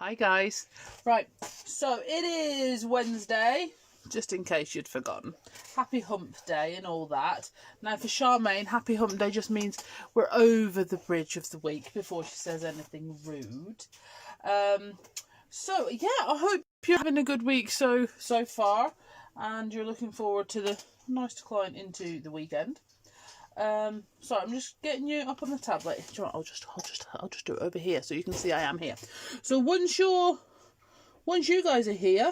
Hi guys. Right, so it is Wednesday, just in case you'd forgotten. Happy hump day and all that. Now for Charmaine, happy hump day just means we're over the bridge of the week before she says anything rude. So yeah, I hope you're having a good week so far and you're looking forward to the nice decline into the weekend. So I'm just getting you up on the tablet. Do you know what? I'll just do it over here so you can see I am here. So once you guys are here,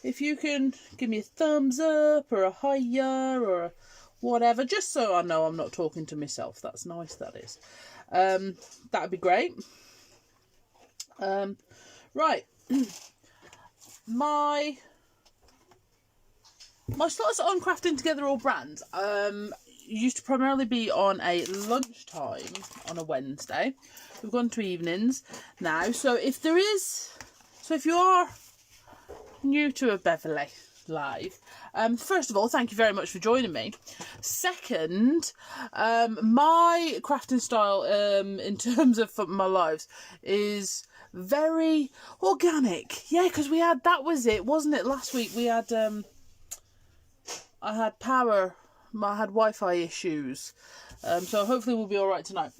if you can give me a thumbs up or a hiya or a whatever, just so I know I'm not talking to myself. That's nice, that is. That'd be great. Right. My slots on Crafting Together All Brands used to primarily be on a lunchtime on a Wednesday. We've gone to evenings now. So if you are new to a Beverly Live, first of all, thank you very much for joining me. Second, my crafting style in terms of my lives is very organic. Yeah, because that was it, wasn't it? Last week we had I had Wi-Fi issues, so hopefully we'll be all right tonight.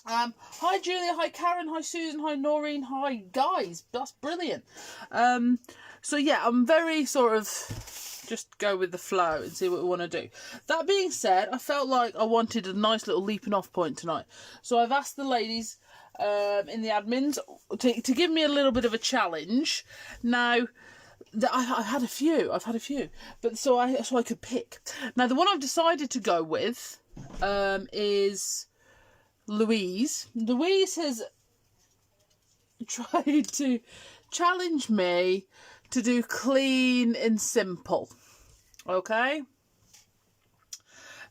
Hi Julia, hi Karen, hi Susan, hi Noreen, hi guys. That's brilliant. So yeah, I'm very sort of just go with the flow and see what we want to do. That being said, I felt like I wanted a nice little leaping off point tonight, so I've asked the ladies in the admins to give me a little bit of a challenge. Now, I've had a few, but so I could pick. Now the one I've decided to go with is Louise. Louise has tried to challenge me to do clean and simple, okay?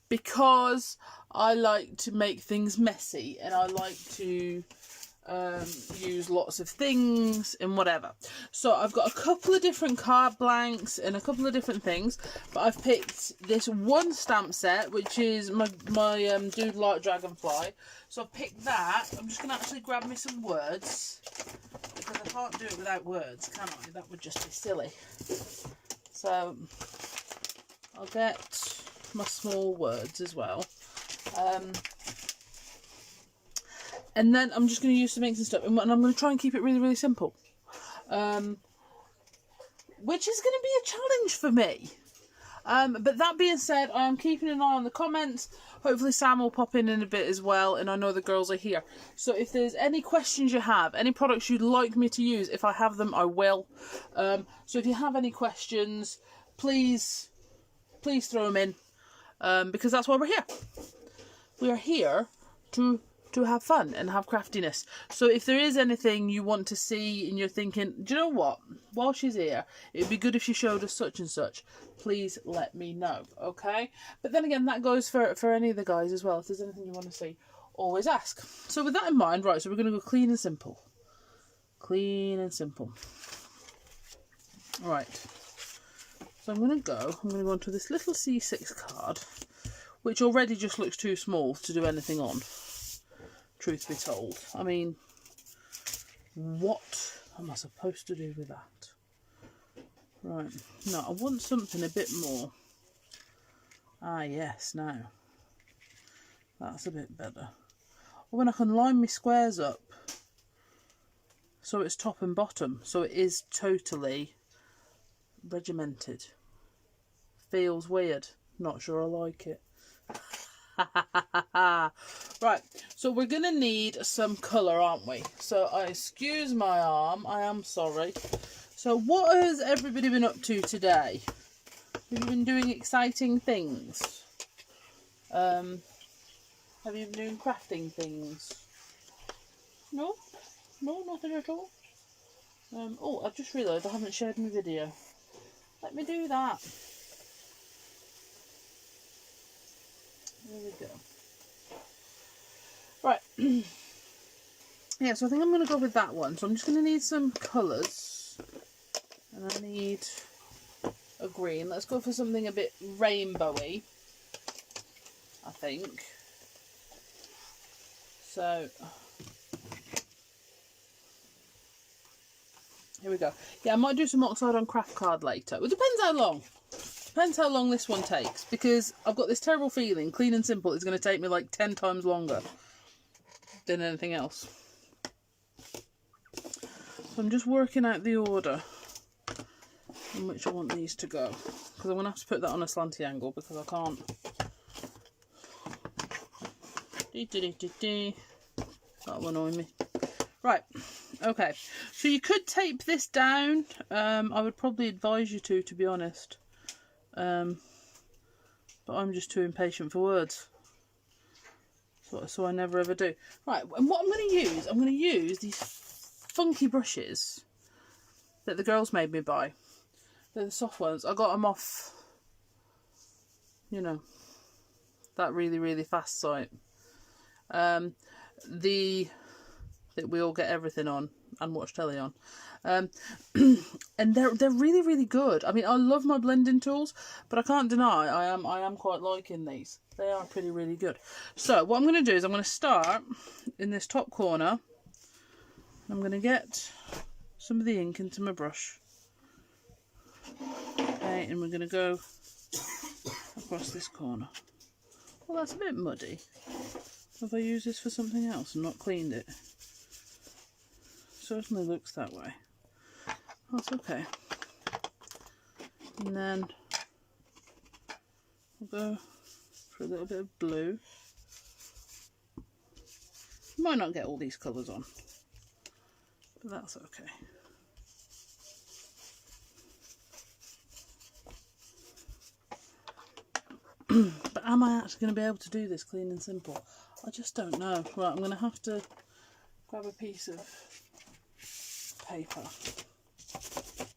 Because I like to make things messy and I like to use lots of things and whatever. So I've got a couple of different card blanks and a couple of different things, but I've picked this one stamp set, which is my Doodle Art Dragonfly. So I've picked that. I'm just going to actually grab me some words, because I can't do it without words, can I? That would just be silly. So I'll get my small words as well. And then I'm just going to use some inks and stuff, and I'm going to try and keep it really, really simple. Which is going to be a challenge for me. But that being said, I am keeping an eye on the comments. Hopefully Sam will pop in a bit as well, and I know the girls are here. So if there's any questions you have, any products you'd like me to use, if I have them, I will. So if you have any questions, please throw them in, because that's why we're here. We are here to have fun and have craftiness. So if there is anything you want to see and you're thinking, do you know what, while she's here it'd be good if she showed us such and such, please let me know, okay? But then again, that goes for any of the guys as well. If there's anything you want to see, always ask. So with that in mind, right, so we're going to go clean and simple. Clean and simple. Alright, so I'm going to go onto this little C6 card, which already just looks too small to do anything on. Truth be told, I mean, what am I supposed to do with that? Right, no, I want something a bit more. Ah, yes, now. That's a bit better. Or when I can line my squares up so it's top and bottom, so it is totally regimented. Feels weird. Not sure I like it. Right, so we're gonna need some colour, aren't we? So I excuse my arm, I am sorry. So what has everybody been up to today? Have you been doing exciting things? Have you been doing crafting things? No, nothing at all. Oh, I've just realised I haven't shared my video. Let me do that. There we go. Right. Yeah, so I think I'm going to go with that one. So I'm just going to need some colours. And I need a green. Let's go for something a bit rainbowy, I think. So Here we go. Yeah, I might do some Oxide on craft card later. It depends how long. Depends how long this one takes, because I've got this terrible feeling Clean and Simple is going to take me like 10 times longer than anything else. So I'm just working out the order in which I want these to go, because I'm going to have to put that on a slanty angle because I can't. That'll annoy me. Right, okay. So you could tape this down. I would probably advise you to be honest. But I'm just too impatient for words. So I never ever do. Right, and what I'm going to use these funky brushes that the girls made me buy. They're the soft ones. I got them off, you know, that really, really fast site. That we all get everything on and watch telly on. And they're really, really good. I mean, I love my blending tools, but I can't deny I am quite liking these. They are pretty, really good. So what I'm going to do is I'm going to start in this top corner. I'm going to get some of the ink into my brush. Okay, and we're going to go across this corner. Well, that's a bit muddy. Have I used this for something else and not cleaned it? Certainly looks that way. That's okay. And then we'll go for a little bit of blue. You might not get all these colours on, but that's okay. But am I actually going to be able to do this clean and simple? I just don't know. Right, I'm going to have to grab a piece of paper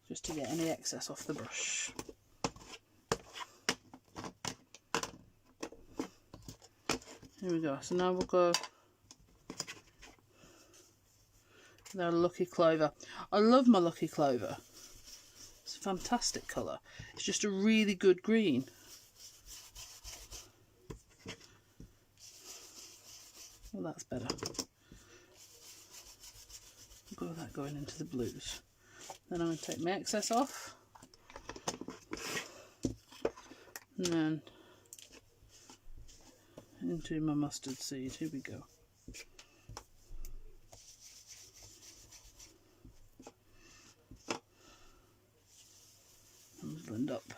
just to get any excess off the brush. Here we go. So now we'll go with our Lucky Clover. I love my Lucky Clover. It's a fantastic colour. It's just a really good green. Well, that's better. We'll go with that going into the blues. Then I'm going to take my excess off. And then into my mustard seed. Here we go. And blend up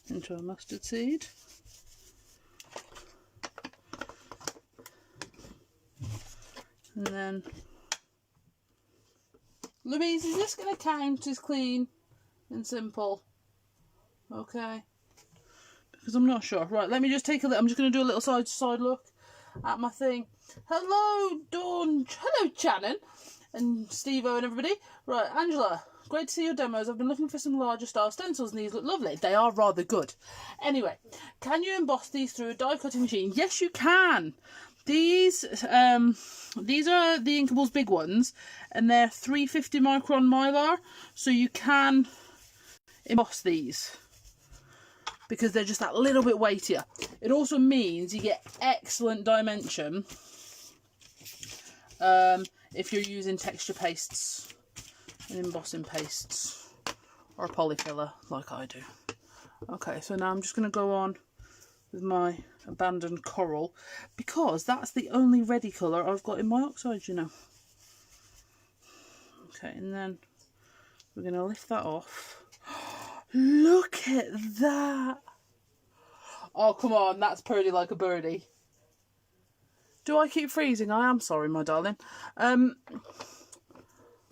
into our mustard seed. And then, Louise, is this going to count as clean and simple? Okay. Because I'm not sure. Right, let me just take a look. I'm just going to do a little side to side look at my thing. Hello, Dawn. Hello, Shannon. And Steve-O and everybody. Right, Angela, great to see your demos. I've been looking for some larger style stencils and these look lovely. They are rather good. Anyway, can you emboss these through a die cutting machine? Yes, you can. These are the Inkables big ones, and they're 350 micron mylar, so you can emboss these because they're just that little bit weightier. It also means you get excellent dimension if you're using texture pastes and embossing pastes or a polyfiller like I do. Okay, so now I'm just going to go on with my abandoned coral because that's the only ready colour I've got in my Oxides, you know. Okay, and then we're going to lift that off. Look at that! Oh, come on, that's pretty like a birdie. Do I keep freezing? I am sorry, my darling. Oh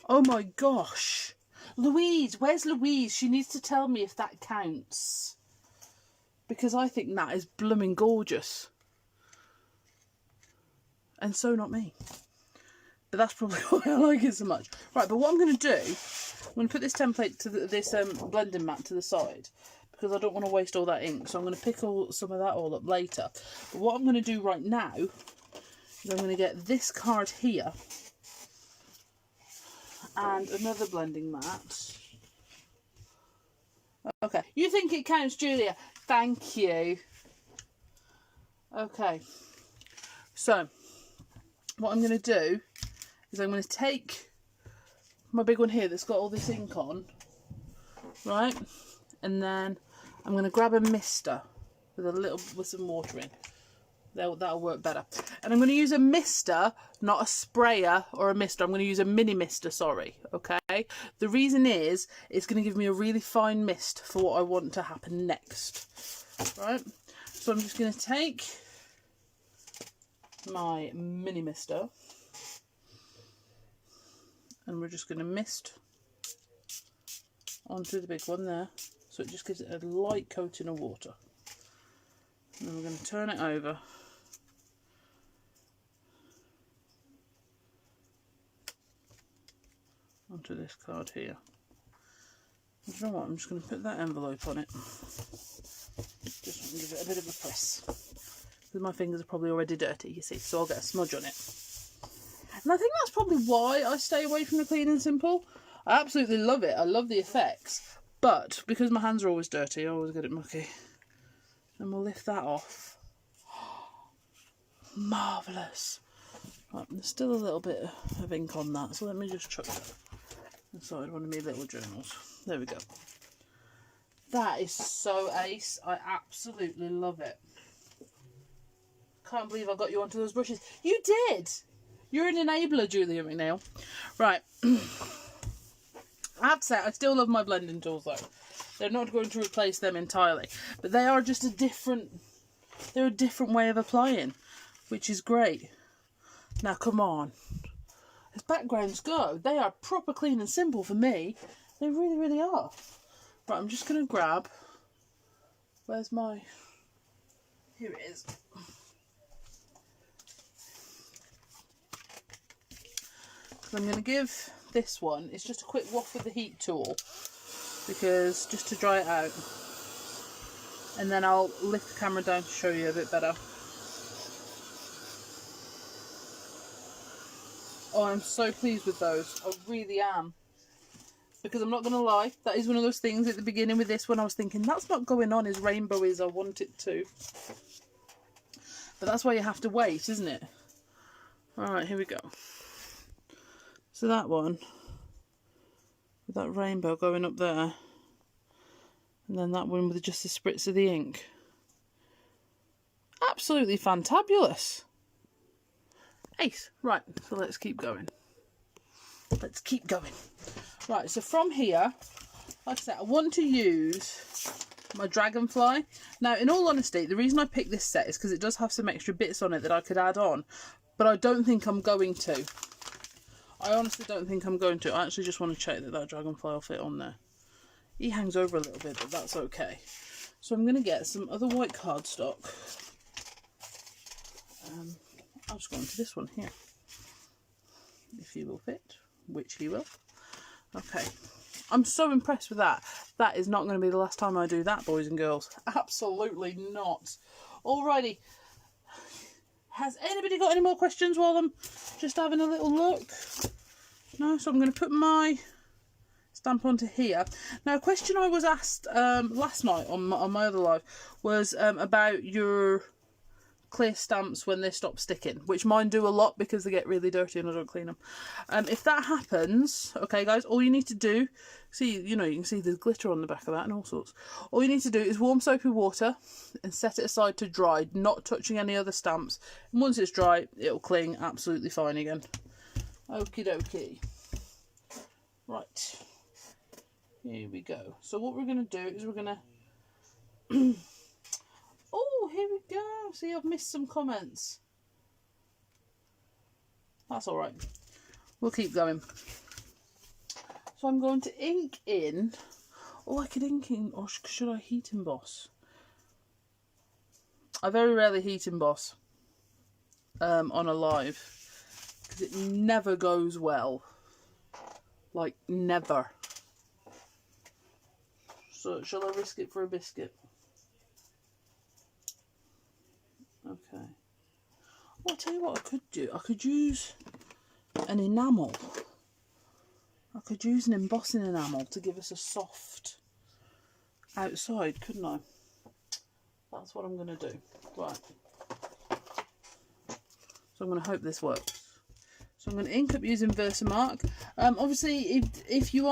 my gosh. Louise, where's Louise? She needs to tell me if that counts. Because I think that is blooming gorgeous. And so not me. But that's probably why I like it so much. Right, but what I'm going to do, I'm going to put this template to this blending mat to the side. Because I don't want to waste all that ink. So I'm going to pick some of that all up later. But what I'm going to do right now is I'm going to get this card here. And another blending mat. Okay, you think it counts, Julia? Thank you. Okay, so what I'm going to do is I'm going to take my big one here that's got all this ink on, right? And then I'm going to grab a mister with some water in. That'll work better. And I'm going to use a mister, not a sprayer or a mister. I'm going to use a mini mister, sorry, okay? The reason is, it's going to give me a really fine mist for what I want to happen next, right? So I'm just going to take my mini mister and we're just going to mist onto the big one there. So it just gives it a light coating of water. And then we're going to turn it over. Onto this card here. And you know what? I'm just going to put that envelope on it. Just give it a bit of a press. Because my fingers are probably already dirty, you see, so I'll get a smudge on it. And I think that's probably why I stay away from the Clean and Simple. I absolutely love it. I love the effects. But because my hands are always dirty, I always get it mucky. And we'll lift that off. Marvellous. Right, there's still a little bit of ink on that, so let me just chuck that inside one of my little journals. There we go. That is so ace. I absolutely love it. Can't believe I got you onto those brushes. You did! You're an enabler, Julia McNeil. Right. I have to say, I still love my blending tools though. They're not going to replace them entirely. But they are just they're a different way of applying, which is great. Now, come on. As backgrounds go, they are proper Clean and Simple for me. They really, really are. Right, I'm just going to grab... Where's my... Here it is. I'm going to give this one, it's just a quick waft with the heat tool, because just to dry it out. And then I'll lift the camera down to show you a bit better. Oh, I'm so pleased with those. I really am. Because I'm not going to lie, that is one of those things at the beginning with this one I was thinking, that's not going on as rainbow as I want it to. But that's why you have to wait, isn't it? Alright, here we go. So that one, with that rainbow going up there, and then that one with just a spritz of the ink. Absolutely fantabulous. Ace. Right, so let's keep going. Let's keep going. Right, so from here, like I said, I want to use my dragonfly. Now, in all honesty, the reason I picked this set is because it does have some extra bits on it that I could add on, but I don't think I'm going to. I honestly don't think I'm going to. I actually just want to check that dragonfly will fit on there. He hangs over a little bit, but that's okay. So I'm going to get some other white cardstock. I'll just go into this one here. If he will fit, which he will. Okay. I'm so impressed with that. That is not going to be the last time I do that, boys and girls. Absolutely not. Alrighty. Has anybody got any more questions while I'm just having a little look? No, so I'm going to put my stamp onto here. Now, a question I was asked last night on my other live was about your clear stamps when they stop sticking, which mine do a lot because they get really dirty and I don't clean them. If that happens, okay guys, all you need to do, see, you know, you can see the glitter on the back of that and all sorts. All you need to do is warm soapy water and set it aside to dry, not touching any other stamps. And once it's dry, it'll cling absolutely fine again. Okie dokie. Right. Here we go. So what we're going to do is we're going to... Oh, here we go. See, I've missed some comments. That's all right. We'll keep going. So I'm going to ink in. Oh, I could ink in, or should I heat emboss? I very rarely heat emboss on a live because it never goes well. Like, never. So, shall I risk it for a biscuit? Okay. Well, I'll tell you what I could do. I could use an enamel. I could use an embossing enamel to give us a soft outside, couldn't I? That's what I'm going to do. Right. So I'm going to hope this works. So I'm going to ink up using Versamark. Obviously, if you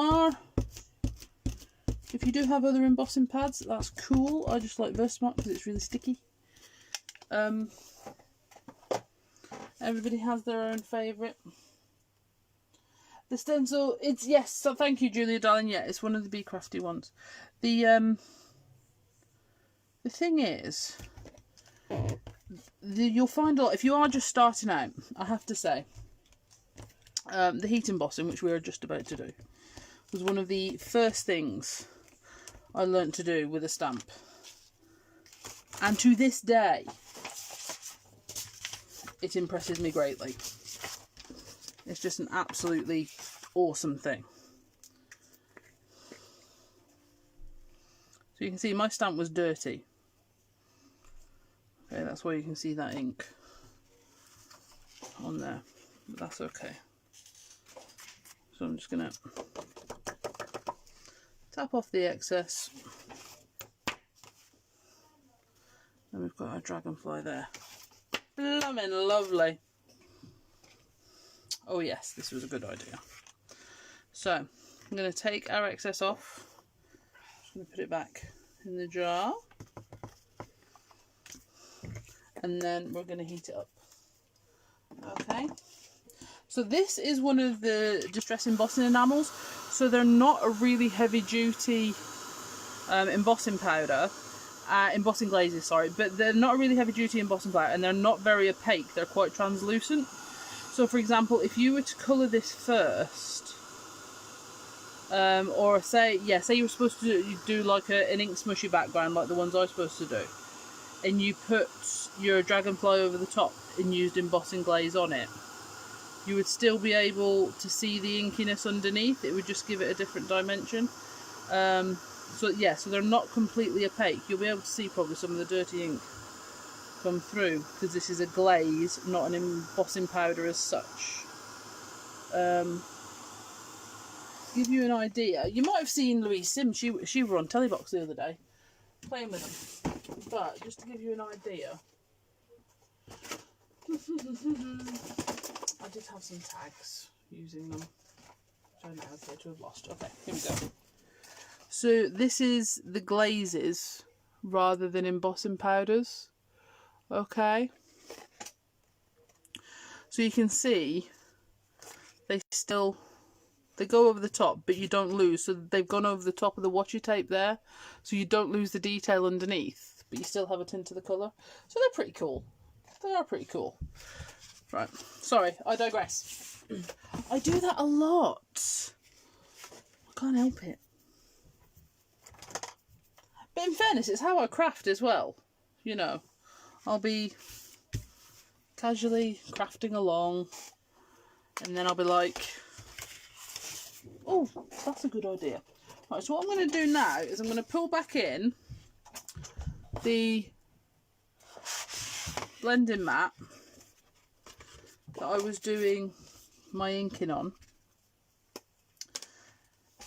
do have other embossing pads, that's cool. I just like Versamark because it's really sticky. Everybody has their own favourite. The stencil, it's, yes, so thank you, Julia, darling. Yeah, it's one of the Be Crafty ones. The thing is, you'll find a lot, if you are just starting out, I have to say, the heat embossing, which we are just about to do, was one of the first things I learnt to do with a stamp. And to this day, it impresses me greatly. It's just an absolutely awesome thing. So you can see my stamp was dirty. Okay, that's why you can see that ink on there, but that's okay. So I'm just going to tap off the excess. And we've got our dragonfly there. Blooming lovely. Oh yes, this was a good idea. So I'm going to take our excess off. Just going to put it back in the jar. And then we're going to heat it up. Okay. So this is one of the Distress embossing enamels. So they're not a really heavy duty embossing powder. Embossing glazes, sorry. But they're not a really heavy duty embossing powder, and they're not very opaque. They're quite translucent. So for example, if you were to colour this first, or say you were supposed to do like an ink smushy background like the ones I was supposed to do, and you put your dragonfly over the top and used embossing glaze on it, you would still be able to see the inkiness underneath. It would just give it a different dimension. So yeah, so they're not completely opaque. You'll be able to see probably some of the dirty ink come through because this is a glaze, not an embossing powder as such. To give you an idea, you might have seen Louise Sims. She were on Telebox the other day playing with them. But just to give you an idea, I did have some tags using them. I don't know, I appear to have lost. Okay, here we go. So this is the glazes rather than embossing powders. Okay. So you can see they go over the top, but you don't lose. So they've gone over the top of the washi tape there, so you don't lose the detail underneath, but you still have a tint of the colour. So they're pretty cool. They are pretty cool. Right, sorry, I digress. I do that a lot. I can't help it. But in fairness, it's how I craft as well. You know, I'll be casually crafting along, and then I'll be like, oh, that's a good idea. Right, so what I'm going to do now is I'm going to pull back in the blending mat that I was doing my inking on.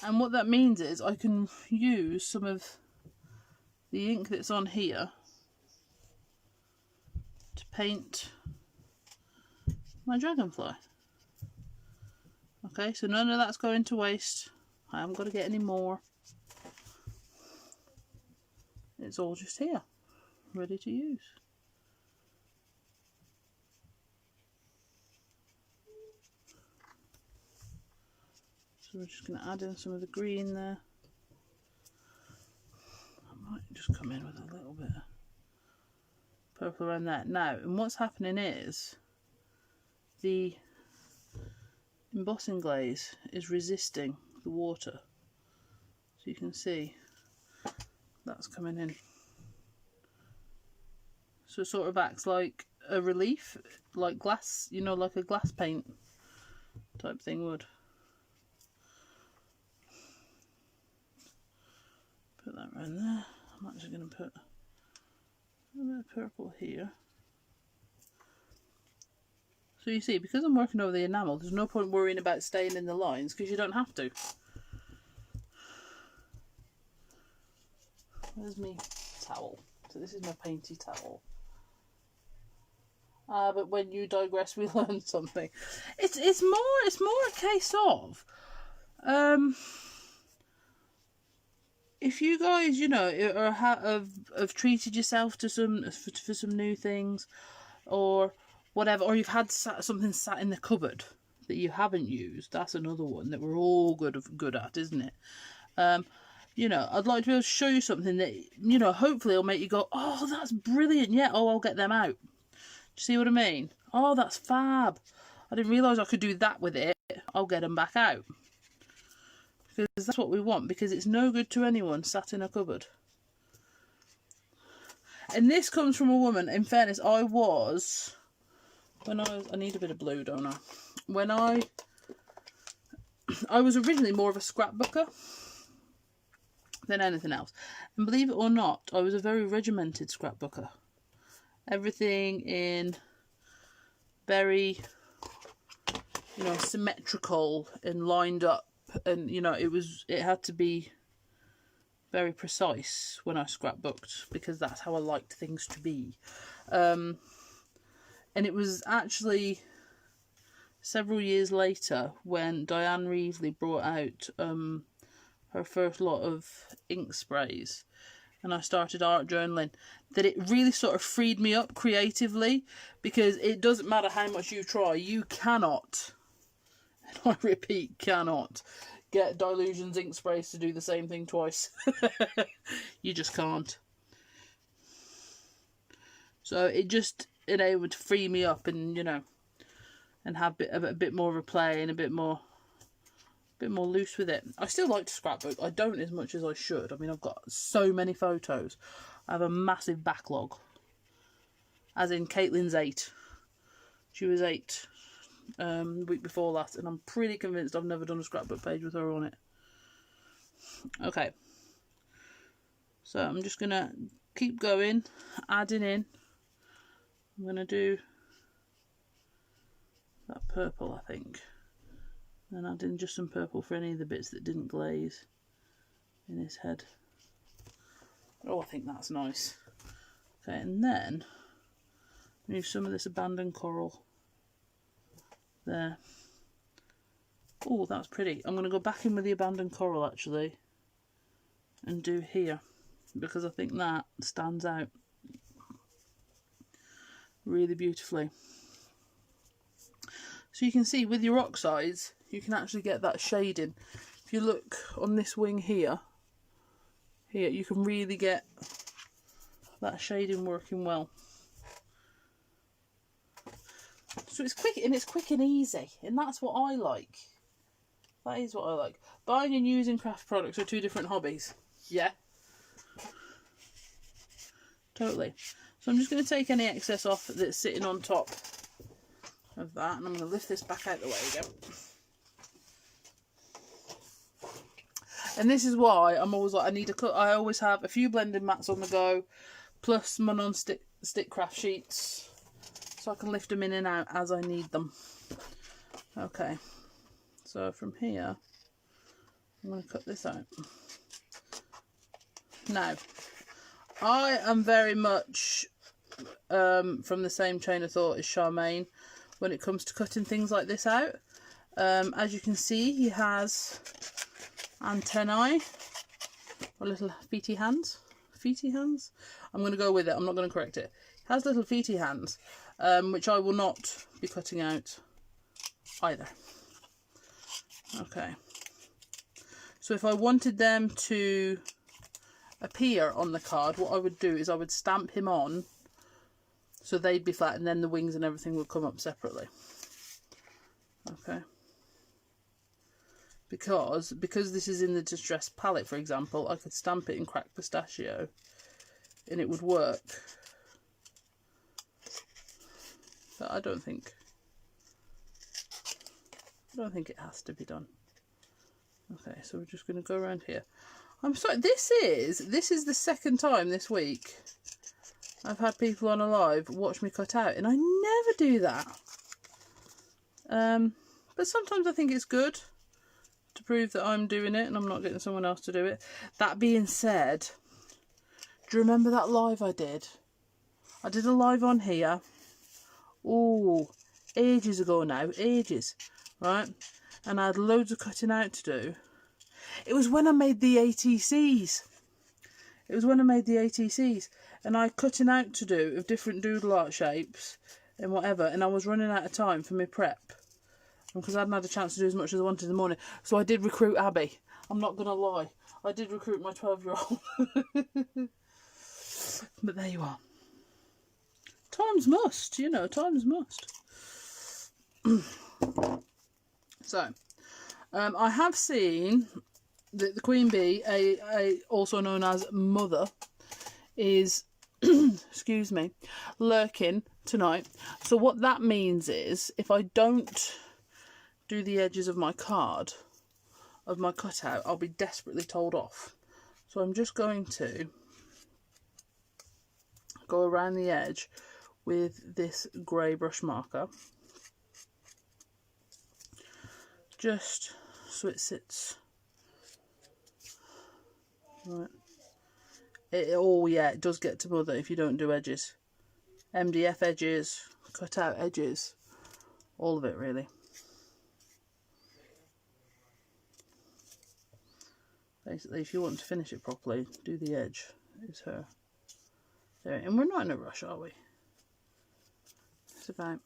And what that means is I can use some of the ink that's on here to paint my dragonfly. Okay, so none of that's going to waste. I haven't got to get any more. It's all just here, ready to use. So we're just going to add in some of the green there. I might just come in with a little bit of purple around that. Now, and what's happening is the embossing glaze is resisting the water. So you can see that's coming in. So it sort of acts like a relief, like glass, you know, like a glass paint type thing would. Put that around there. I'm actually going to put a bit of purple here. So you see, because I'm working over the enamel, there's no point worrying about staying in the lines because you don't have to. Where's my towel? So this is my painty towel. But when you digress, we learn something. It's more a case of if you guys, you know, have treated yourself to for some new things, or whatever, or you've had something sat in the cupboard that you haven't used. That's another one that we're all good at, isn't it? You know, I'd like to be able to show you something that, you know, hopefully will make you go, oh, that's brilliant. Yeah, oh, I'll get them out. Do you see what I mean? Oh, that's fab. I didn't realise I could do that with it. I'll get them back out. Because that's what we want, because it's no good to anyone sat in a cupboard. And this comes from a woman. In fairness, I need a bit of blue, don't I? When I was originally more of a scrapbooker than anything else. And believe it or not, I was a very regimented scrapbooker. Everything in very, you know, symmetrical and lined up. And, you know, it had to be very precise when I scrapbooked, because that's how I liked things to be. And it was actually several years later when Diane Reevely brought out her first lot of ink sprays, and I started art journaling, that it really sort of freed me up creatively, because it doesn't matter how much you try, you cannot, and I repeat, cannot get Dylusions ink sprays to do the same thing twice. You just can't. So it just enabled to free me up, and, you know, and have a bit more of a play and a bit more loose with it. I still like to scrapbook. I don't as much as I should. I mean, I've got so many photos. I have a massive backlog. As in, Caitlin's 8. She was 8 the week before last, and I'm pretty convinced I've never done a scrapbook page with her on it. Okay. So I'm just going to keep going, adding in. I'm going to do that purple, I think. And add in just some purple for any of the bits that didn't glaze in his head. Oh, I think that's nice. Okay, and then use some of this abandoned coral there. Oh, that's pretty. I'm going to go back in with the abandoned coral actually and do here, because I think that stands out really beautifully. So you can see with your oxides, you can actually get that shading. If you look on this wing here, you can really get that shading working well. So it's quick, and it's quick and easy, and that's what I like. That is what I like. Buying and using craft products are two different hobbies. Yeah. Totally. So I'm just going to take any excess off that's sitting on top of that, and I'm going to lift this back out the way again. And this is why I'm always like, I always have a few blending mats on the go, plus my non-stick craft sheets, so I can lift them in and out as I need them. Okay, so from here, I'm going to cut this out. Now, I am very much from the same chain of thought as Charmaine when it comes to cutting things like this out. As you can see, he has antennae, or little feety hands. Feety hands? I'm going to go with it, I'm not going to correct it. He has little feety hands, which I will not be cutting out either. Okay. So if I wanted them to appear on the card, what I would do is I would stamp him on so they'd be flat, and then the wings and everything would come up separately. Okay. Because this is in the distressed palette, for example, I could stamp it in cracked pistachio and it would work. But I don't think it has to be done. Okay, so we're just going to go around here. I'm sorry, this is the second time this week I've had people on a live watch me cut out, and I never do that. But sometimes I think it's good to prove that I'm doing it and I'm not getting someone else to do it. That being said, do you remember that live I did? I did a live on here Oh, ages ago now, ages, right? And I had loads of cutting out to do. It was when I made the ATCs. It was when I made the ATCs, and I had cutting out to do of different doodle art shapes and whatever, and I was running out of time for my prep because I hadn't had a chance to do as much as I wanted in the morning. So I did recruit Abby. I'm not going to lie. I did recruit my 12-year-old. But there you are. Times must, you know, times must. So, I have seen that the queen bee, also known as mother, is, excuse me, lurking tonight. So what that means is, if I don't do the edges of my card, of my cutout, I'll be desperately told off. So I'm just going to go around the edge with this grey brush marker, just so it sits right. Oh yeah, it does get to mother if you don't do edges. MDF edges, cut out edges, all of it really. Basically, if you want to finish it properly, do the edge. Is her there, and we're not in a rush, are we? It's about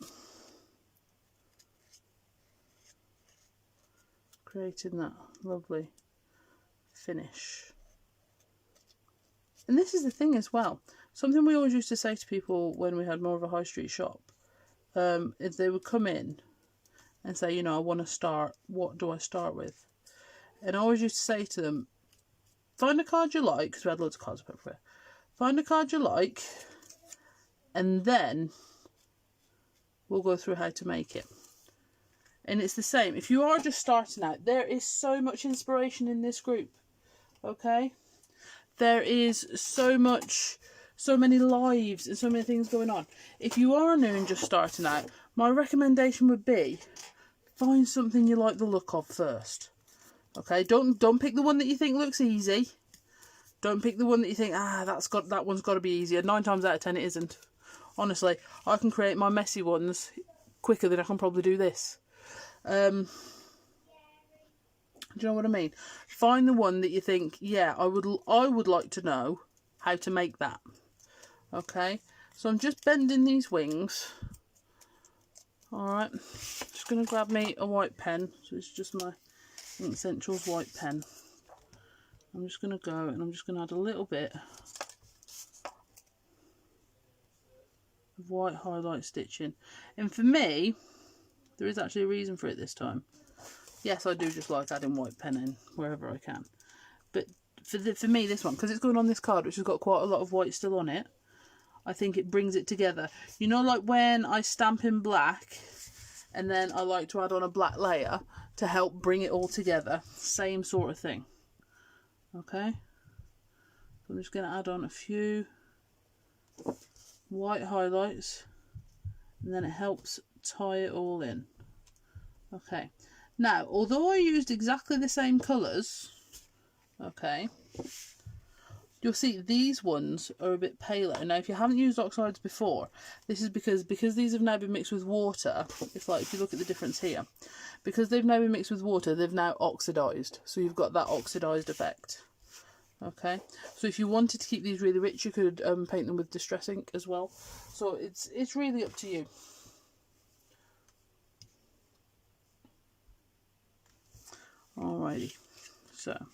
creating that lovely finish. And this is the thing as well. Something we always used to say to people when we had more of a high street shop, is they would come in and say, you know, I want to start, what do I start with? And I always used to say to them, find a card you like, because we had loads of cards up everywhere. Find a card you like, and then we'll go through how to make it. And it's the same. If you are just starting out, there is so much inspiration in this group. Okay? There is so many lives and so many things going on. If you are new and just starting out, my recommendation would be find something you like the look of first. Okay? Don't pick the one that you think looks easy. Don't pick the one that you think, that one's got to be easier. 9 times out of 10 it isn't. Honestly, I can create my messy ones quicker than I can probably do this. Do you know what I mean? Find the one that you think, yeah, I would like to know how to make that. Okay, so I'm just bending these wings. Alright, just going to grab me a white pen. So it's just my Ink Essentials white pen. I'm just going to go and I'm just going to add a little bit of white highlight stitching. And for me, there is actually a reason for it this time. Yes, I do just like adding white pen in wherever I can. But for me, this one, because it's going on this card, which has got quite a lot of white still on it, I think it brings it together. You know, like when I stamp in black, and then I like to add on a black layer to help bring it all together. Same sort of thing. Okay? So I'm just going to add on a few white highlights, and then it helps tie it all in. Okay. Now, although I used exactly the same colours, okay, you'll see these ones are a bit paler. Now, if you haven't used Oxides before, this is because these have now been mixed with water. It's like, if you look at the difference here, because they've now been mixed with water, they've now oxidised. So you've got that oxidised effect. Okay, so if you wanted to keep these really rich, you could paint them with Distress ink as well. So it's really up to you. Alrighty, so I'm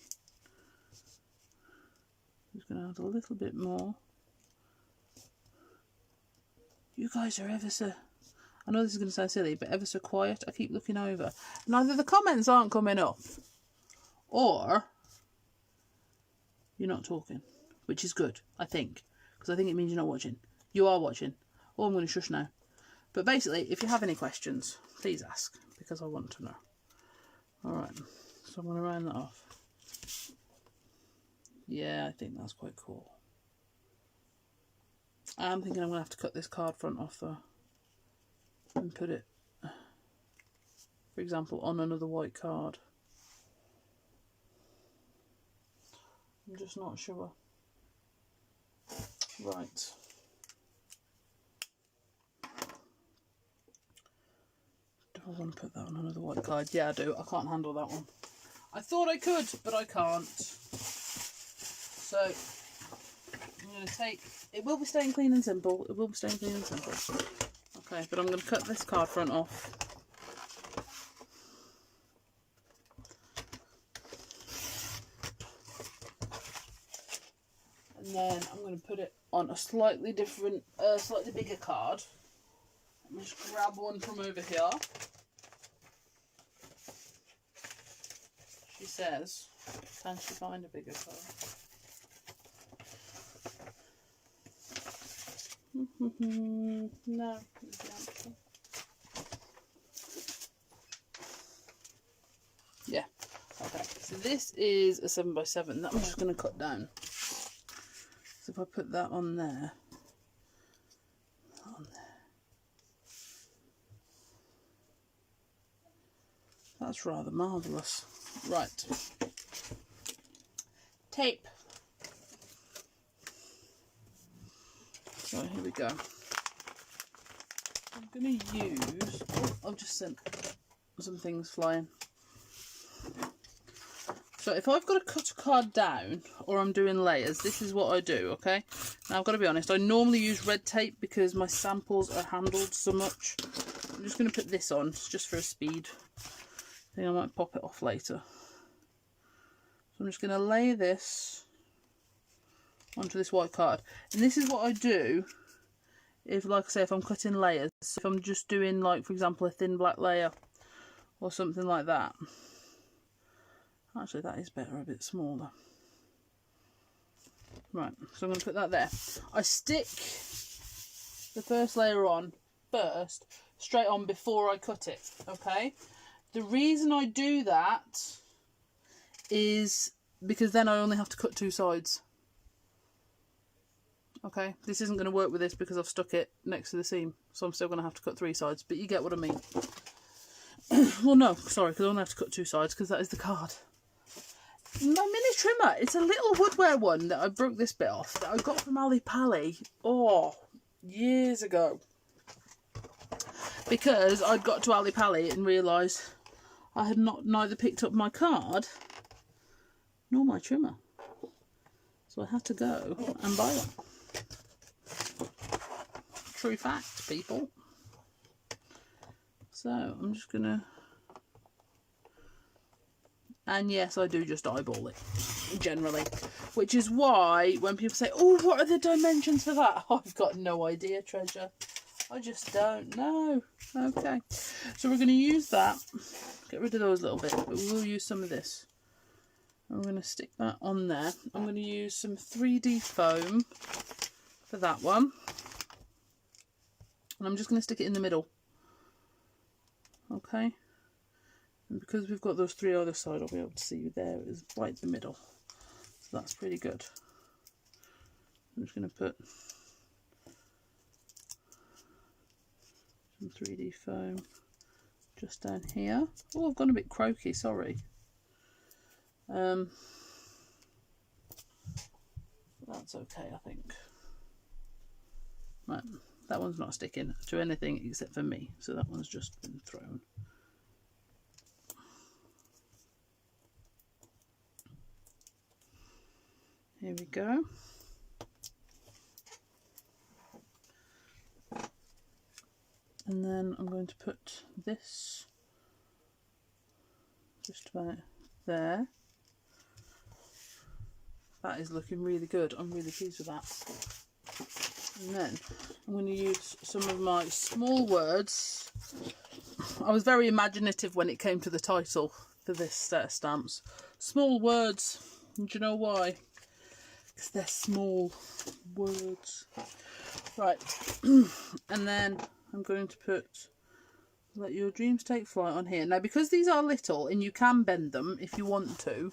just going to add a little bit more. You guys are ever so, I know this is going to sound silly, but ever so quiet. I keep looking over. And either the comments aren't coming up, or you're not talking, which is good, I think, because I think it means you're not watching. You are watching. Oh, I'm going to shush now. But basically, if you have any questions, please ask, because I want to know. Alright. So I'm going to round that off. Yeah, I think that's quite cool. I'm thinking I'm going to have to cut this card front off though. And put it, for example, on another white card. I'm just not sure. Right. I want to put that on another white card? Yeah, I do. I can't handle that one. I thought I could, but I can't. So, I'm going to take... It will be staying clean and simple. It will be staying clean and simple. Okay, but I'm going to cut this card front off. And then I'm going to put it on a slightly different, slightly bigger card. Let me just grab one from over here. She says, can she find a bigger card? No, is the answer. Yeah. Okay. So this is a 7x7 that I'm just going to cut down. So if I put that on there, that's rather marvellous. Right. Tape. So here we go. I'm going to use... Oh, I've just sent some things flying. So if I've got to cut a card down or I'm doing layers, this is what I do, okay? Now I've got to be honest, I normally use red tape because my samples are handled so much. I'm just going to put this on just for a speed. I think I might pop it off later. So I'm just going to lay this onto this white card. And this is what I do if, like I say, if I'm cutting layers. So if I'm just doing, like, for example, a thin black layer or something like that. Actually, that is better, a bit smaller. Right, so I'm going to put that there. I stick the first layer on first, straight on before I cut it, okay? The reason I do that is because then I only have to cut two sides. Okay, this isn't going to work with this because I've stuck it next to the seam, so I'm still going to have to cut three sides, but you get what I mean. Well, no, sorry, because I only have to cut two sides because that is the card. My mini trimmer, it's a little woodware one that I broke this bit off that I got from Ali Pally, years ago. Because I'd got to Ali Pally and realised I had neither picked up my card nor my trimmer. So I had to go and buy one. True fact, people. So I'm just going to... And yes, I do just eyeball it, generally. Which is why when people say, oh, what are the dimensions for that? I've got no idea, treasure. I just don't know. Okay. So we're going to use that. Get rid of those little bits, but we will use some of this. And we're going to stick that on there. I'm going to use some 3D foam for that one. And I'm just going to stick it in the middle. Okay. And because we've got those three other side, I'll be able to see you there. It's right in the middle. So that's pretty good. I'm just going to put some 3D foam just down here. Oh, I've gone a bit croaky, sorry. That's okay, I think. Right, that one's not sticking to anything except for me, so that one's just been thrown. Here we go. And then I'm going to put this just about there. That is looking really good. I'm really pleased with that. And then I'm going to use some of my small words. I was very imaginative when it came to the title for this set of stamps. Small words. And do you know why? Because they're small words. Right. And then I'm going to put let your dreams take flight on here. Now, because these are little and you can bend them if you want to,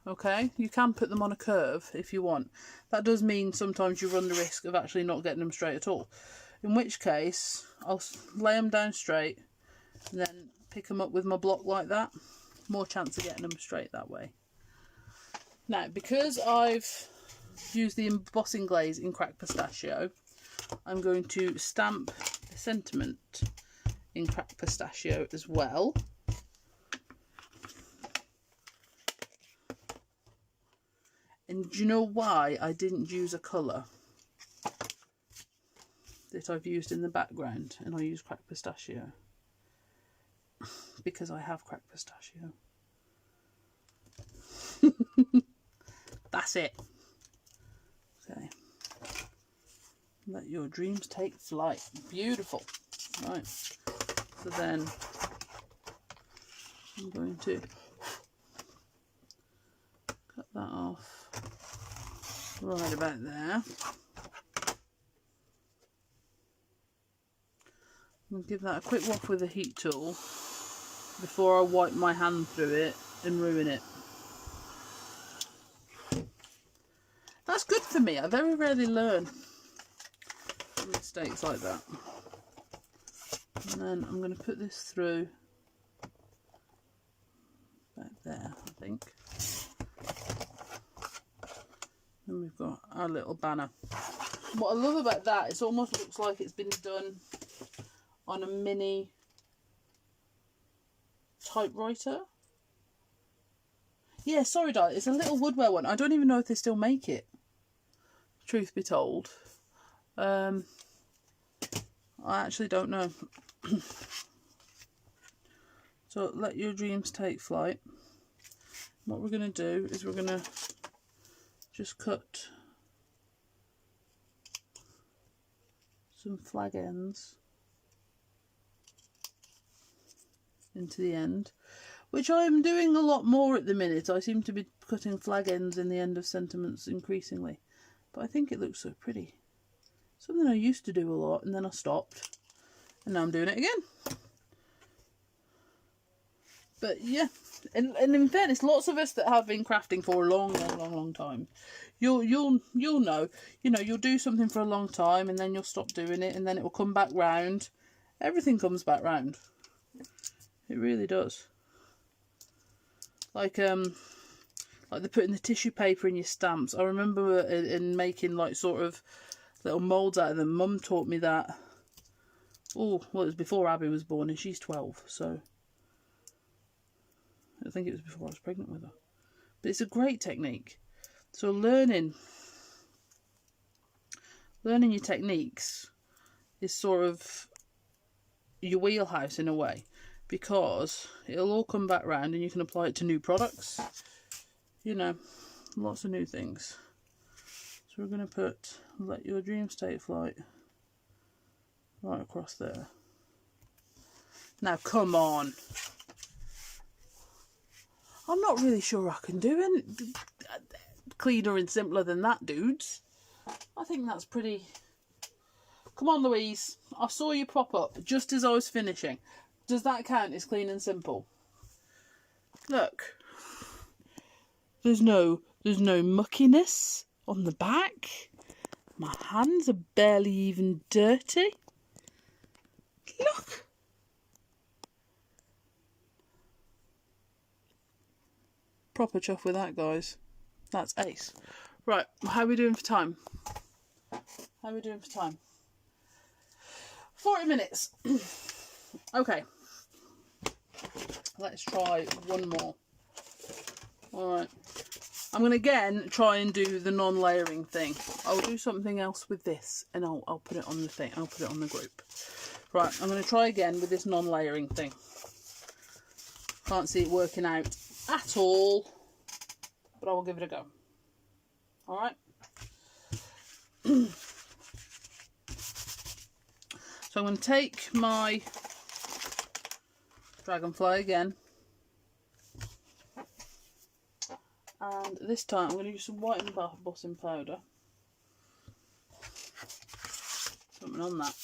okay, you can put them on a curve if you want. That does mean sometimes you run the risk of actually not getting them straight at all, in which case I'll lay them down straight and then pick them up with my block like that. More chance of getting them straight that way. Now, because I've used the embossing glaze in Cracked Pistachio, I'm going to stamp the sentiment in cracked pistachio as well. And do you know why I didn't use a colour that I've used in the background and I use cracked pistachio? Because I have cracked pistachio. That's it. Okay. Let your dreams take flight. Beautiful. Right. So then I'm going to cut that off right about there. I'm going to give that a quick wash with a heat tool before I wipe my hand through it and ruin it. That's good for me. I very rarely learn mistakes like that. And then I'm going to put this through back there, I think. And we've got our little banner. What I love about that, it almost looks like it's been done on a mini typewriter. Yeah, sorry, darling, it's a little woodware one. I don't even know if they still make it, truth be told. I actually don't know. So let your dreams take flight. What we're going to do is we're going to just cut some flag ends into the end, which I am doing a lot more at the minute. I seem to be cutting flag ends in the end of sentiments increasingly, but I think it looks so pretty. Something I used to do a lot and then I stopped, and now I'm doing it again. But yeah, and in fairness, lots of us that have been crafting for a long time, you'll know, you'll do something for a long time and then you'll stop doing it and then it will come back round. Everything comes back round. It really does. Like they're putting the tissue paper in your stamps. I remember in making like sort of little moulds out of them. Mum taught me that. Oh, well, it was before Abby was born and she's 12, so I think it was before I was pregnant with her. But it's a great technique. So learning your techniques is sort of your wheelhouse in a way, because it'll all come back round and you can apply it to new products. Lots of new things. So we're going to put let your dreams take flight right across there. Now come on. I'm not really sure I can do it cleaner and simpler than that, dudes. I think that's pretty... Come on, Louise. I saw you pop up just as I was finishing. Does that count as clean and simple? Look. There's no muckiness on the back. My hands are barely even dirty. Look. Proper chuff with that, guys. That's ace. Right, how are we doing for time? 40 minutes. Okay. Let's try one more. Alright. I'm going to again try and do the non-layering thing. I'll do something else with this and I'll put it on the thing. I'll put it on the group. Right, I'm going to try again with this non-layering thing. Can't see it working out at all, but I will give it a go. Alright. So I'm going to take my dragonfly again, and this time I'm going to use some white embossing powder. Something on that.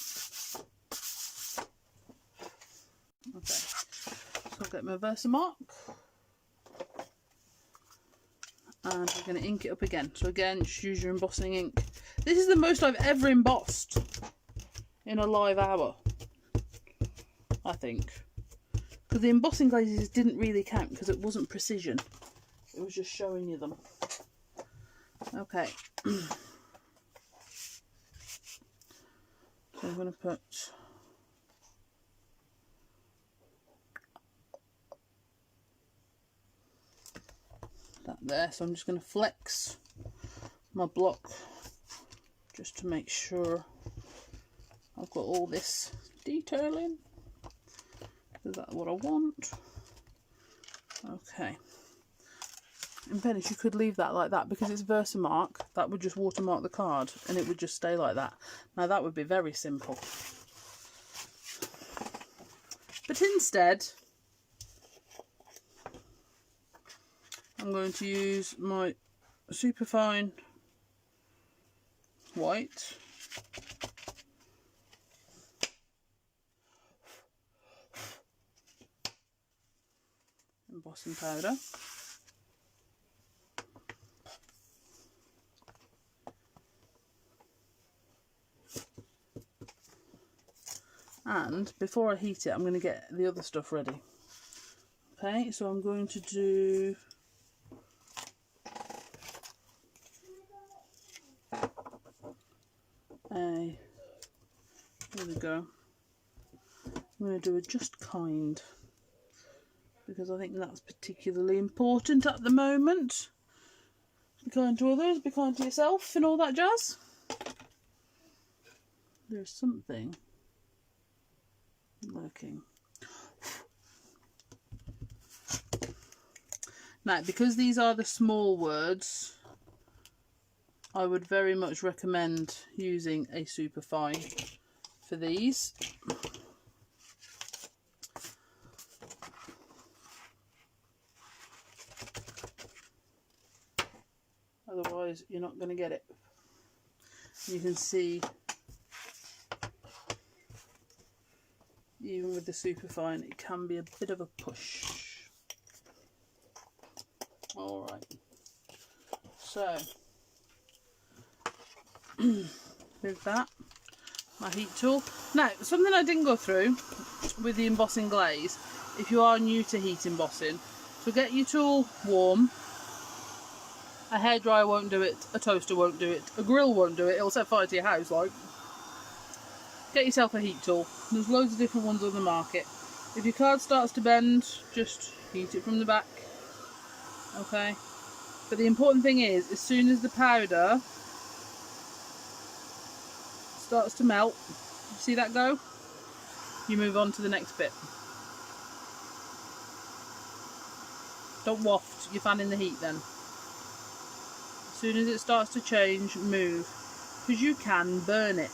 Okay, so I'll get my Versamark and we're going to ink it up again. So again, just use your embossing ink. This is the most I've ever embossed in a live hour, I think. Because the embossing glazes didn't really count because it wasn't precision. It was just showing you them. Okay. So I'm going to put that there. So I'm just going to flex my block just to make sure I've got all this detailing. Is that what I want? Okay. In fairness, you could leave that like that because it's Versamark. That would just watermark the card and it would just stay like that. Now that would be very simple. But instead, I'm going to use my superfine white. Embossing powder. And before I heat it, I'm going to get the other stuff ready. Okay, so I'm going to do here we go. I'm going to do a just kind, because I think that's particularly important at the moment. Be kind to others, be kind to yourself and all that jazz. There's something lurking. Now, because these are the small words, I would very much recommend using a superfine for these. Otherwise, you're not going to get it. You can see, even with the superfine, it can be a bit of a push. Alright, so with that, my heat tool. Now, something I didn't go through with the embossing glaze, if you are new to heat embossing, to get your tool warm, a hairdryer won't do it, a toaster won't do it, a grill won't do it, it'll set fire to your house, like. Get yourself a heat tool. There's loads of different ones on the market. If your card starts to bend, just heat it from the back. Okay? But the important thing is, as soon as the powder starts to melt, see that go? You move on to the next bit. Don't waft your fan in the heat then. As soon as it starts to change, move. Because you can burn it.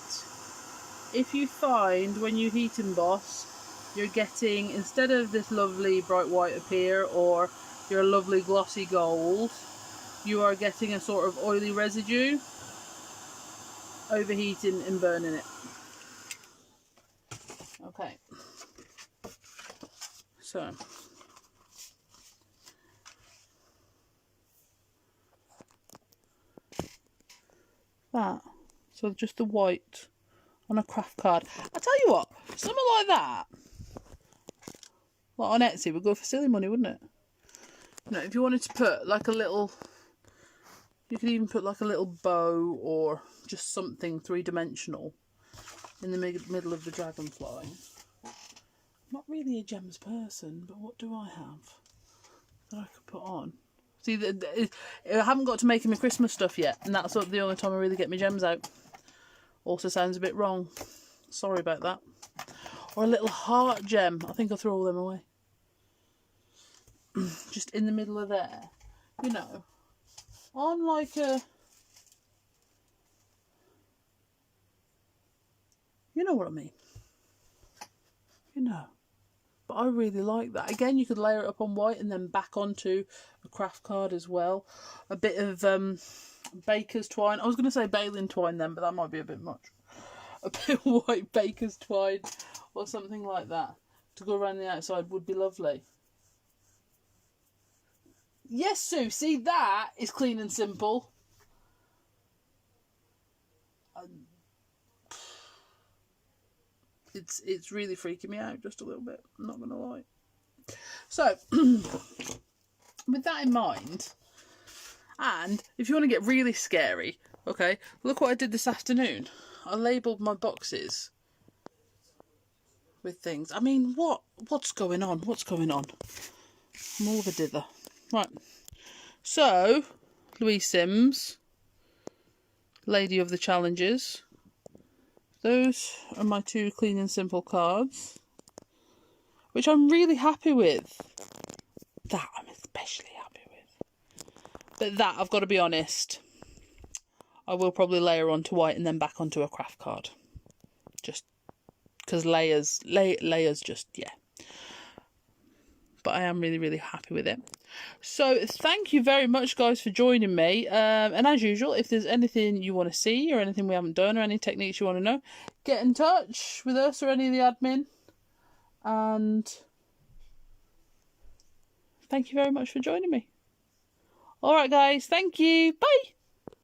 If you find when you heat emboss, you're getting, instead of this lovely bright white appear or your lovely glossy gold, you are getting a sort of oily residue, overheating and burning it. Okay. So. That. So just the white on a craft card. I tell you what, something like that, like on Etsy, would go for silly money, wouldn't it? You know, if you wanted to put like a little, you could even put like a little bow or just something three-dimensional in the middle of the dragonfly. I'm not really a gems person, but what do I have that I could put on? See, I haven't got to making my Christmas stuff yet, and that's the only time I really get my gems out. Also sounds a bit wrong. Sorry about that. Or a little heart gem. I think I'll throw all them away. Just in the middle of there. You know. On like a... You know what I mean. You know. But I really like that. Again, you could layer it up on white and then back onto a craft card as well. A bit of baker's twine. I was going to say baling twine then, but that might be a bit much. A bit of white baker's twine or something like that to go around the outside would be lovely. Yes, Sue, see, that is clean and simple. It's really freaking me out just a little bit, I'm not going to lie. So, with that in mind, and if you want to get really scary, okay, look what I did this afternoon. I labelled my boxes with things. I mean, what's going on? What's going on? I'm all of a dither. Right, So, Louise Sims, Lady of the Challenges. Those are my 2 Clean and Simple cards, which I'm really happy with. That I'm especially happy with. But that, I've got to be honest, I will probably layer onto white and then back onto a craft card. Just because layers just, yeah. But I am really, really happy with it. So thank you very much, guys, for joining me. And as usual, if there's anything you want to see or anything we haven't done or any techniques you want to know, get in touch with us or any of the admin. And thank you very much for joining me. All right, guys. Thank you. Bye.